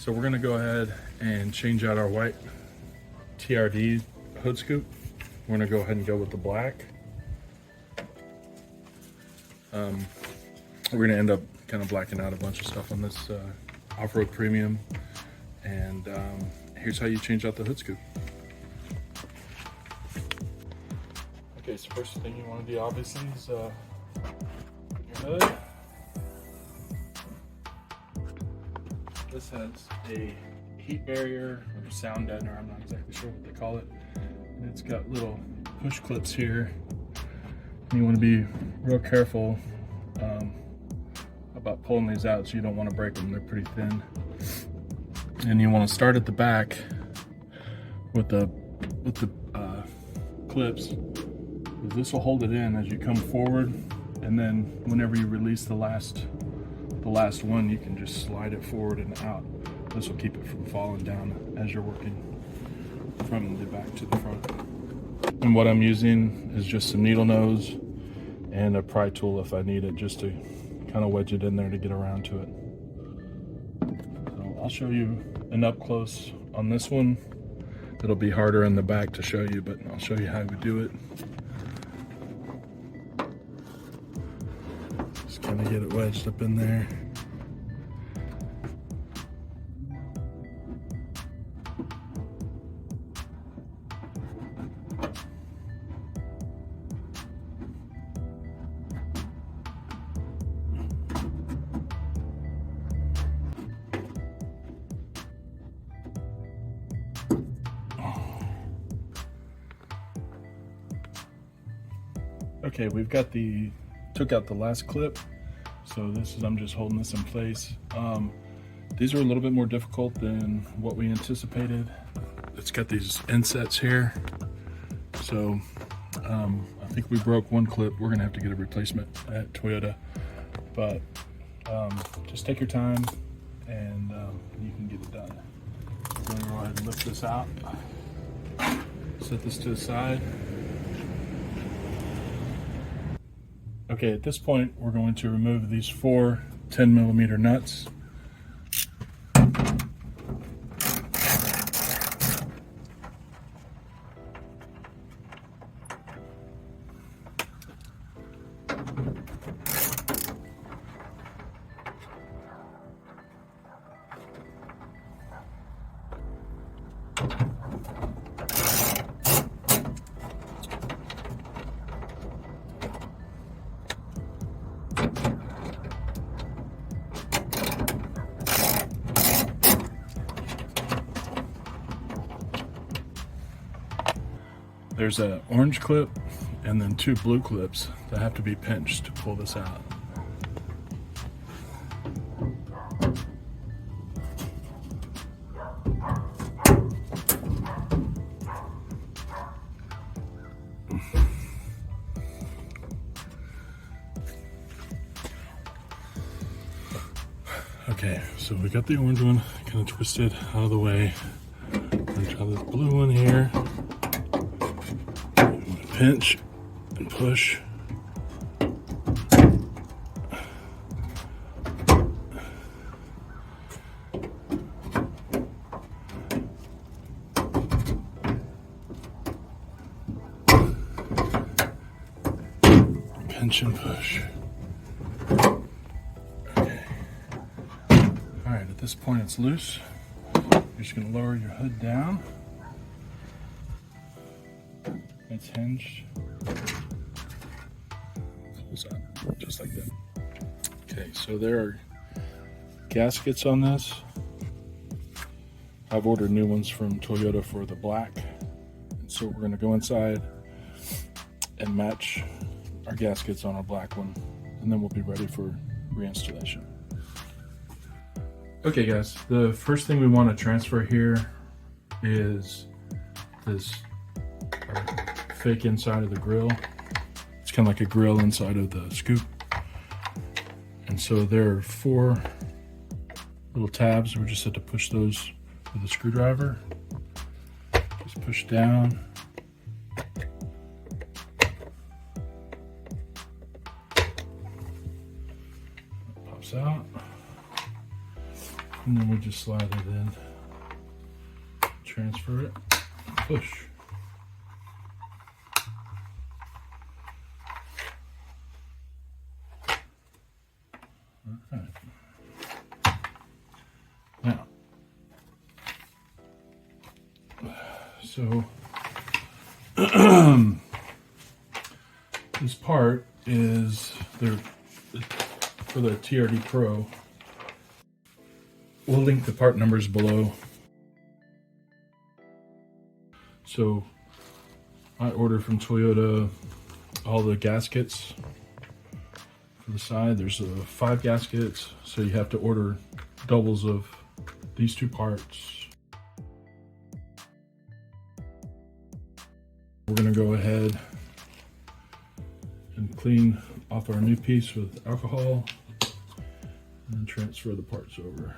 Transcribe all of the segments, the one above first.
So we're gonna go ahead and change out our white TRD hood scoop. We're gonna go ahead and go with the black. We're gonna end up kind of blacking out a bunch of stuff on this off-road premium. And here's how you change out the hood scoop. Okay, so first thing you want to do obviously is your hood. This has a heat barrier or sound deadener, I'm not exactly sure what they call it. And it's got little push clips here. And you want to be real careful about pulling these out, so you don't want to break them, they're pretty thin. And you want to start at the back with the clips. This will hold it in as you come forward, and then whenever you release the last one, you can just slide it forward and out. This will keep it from falling down as you're working from the back to the front. And what I'm using is just some needle nose and a pry tool if I need it, just to kind of wedge it in there to get around to it. So I'll show you an up close on this one. It'll be harder in the back to show you, but I'll show you how we do it. Just kind of get it wedged up in there. Okay, we've got took out the last clip. So I'm just holding this in place. These are a little bit more difficult than what we anticipated. It's got these insets here. So I think we broke one clip. We're gonna have to get a replacement at Toyota. But just take your time and you can get it done. I'm gonna go ahead and lift this out. Set this to the side. Okay, at this point, we're going to remove these 4 10mm nuts. There's an orange clip and then 2 blue clips that have to be pinched to pull this out. Okay, so we got the orange one kind of twisted out of the way. I'm gonna try this blue one here. Pinch and push. Pinch and push. Okay. All right, at this point it's loose. You're just gonna lower your hood down. It's hinged. Close out, just like that. Okay, so there are gaskets on this. I've ordered new ones from Toyota for the black. And so we're gonna go inside and match our gaskets on our black one, and then we'll be ready for reinstallation. Okay guys, the first thing we want to transfer here is this fake inside of the grill. It's kind of like a grill inside of the scoop. And so there are 4 little tabs. We just have to push those with a screwdriver. Just push down. Pops out. And then we just slide it in, transfer it, push. All right. Now, so this part is for the TRD Pro. We'll link the part numbers below. So I ordered from Toyota all the gaskets for the side. There's 5 gaskets, so you have to order doubles of these 2 parts. We're going to go ahead and clean off our new piece with alcohol and transfer the parts over.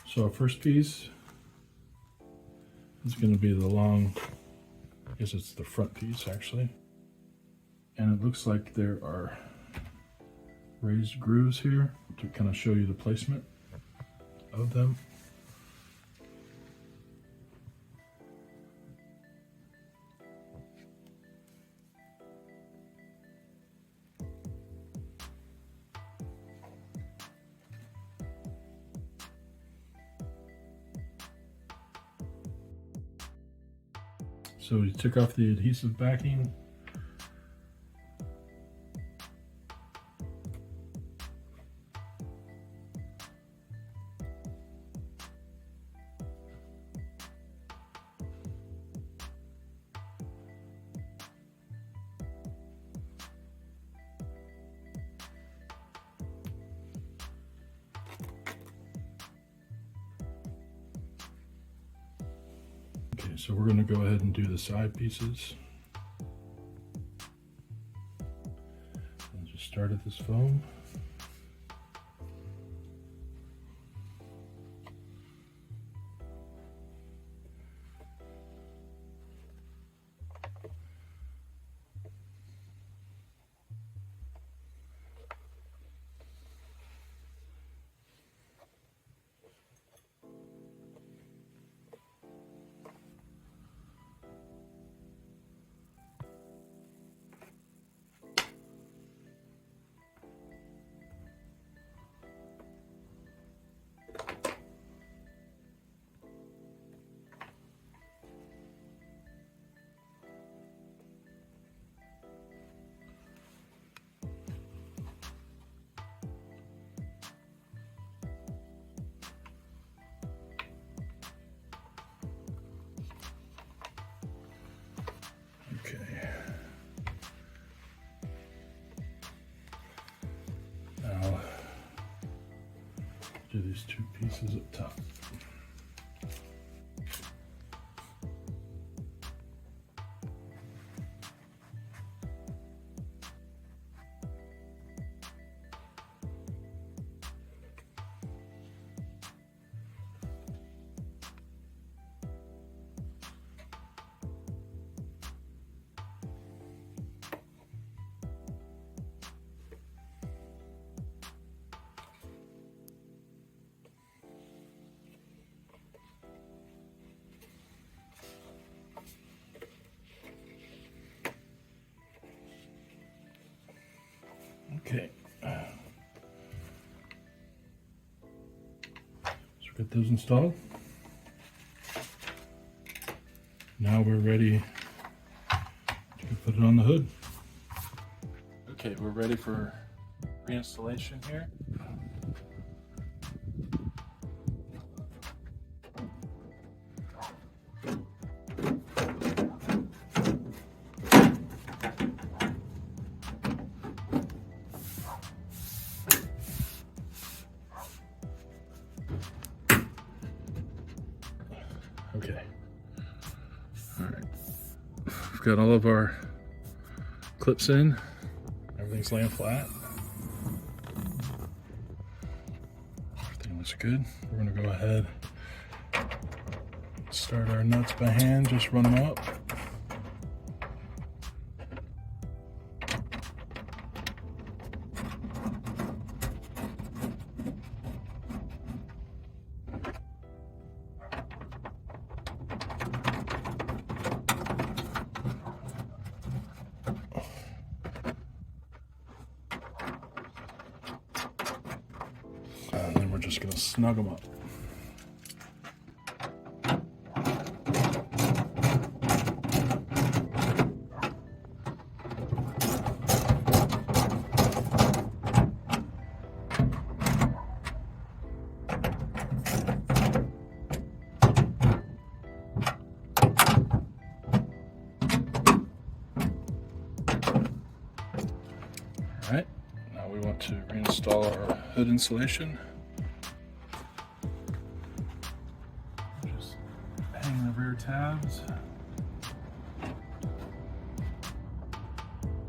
So our first piece is going to be the long, I guess it's the front piece actually. And it looks like there are raised grooves here to kind of show you the placement of them. So you took off the adhesive backing. Okay, so we're going to go ahead and do the side pieces. I'll just start at this foam. Okay. Now, do these 2 pieces up top. Okay, so we've got those installed. Now we're ready to put it on the hood. Okay, we're ready for reinstallation here. Okay. All right. got all of our clips in. Everything's laying flat. Everything looks good. We're gonna go ahead, start our nuts by hand, just run them up. And then we're just going to snug them up. All right, now we want to reinstall our hood insulation. Just hang the rear tabs.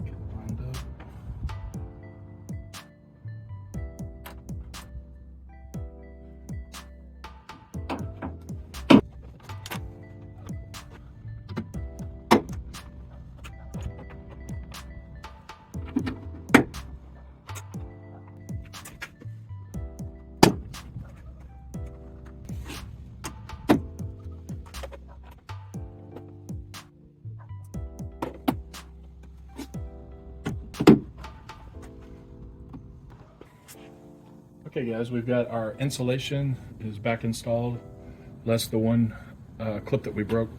Get it lined up. Okay guys, we've got our insulation is back installed, less the one clip that we broke.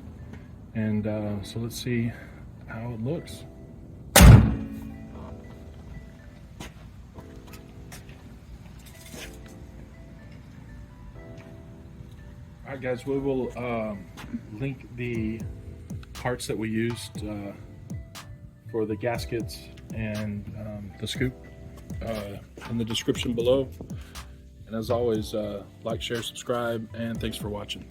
And so let's see how it looks. Alright guys, we will link the parts that we used for the gaskets and the scoop in the description below. And as always, like, share, subscribe, and thanks for watching.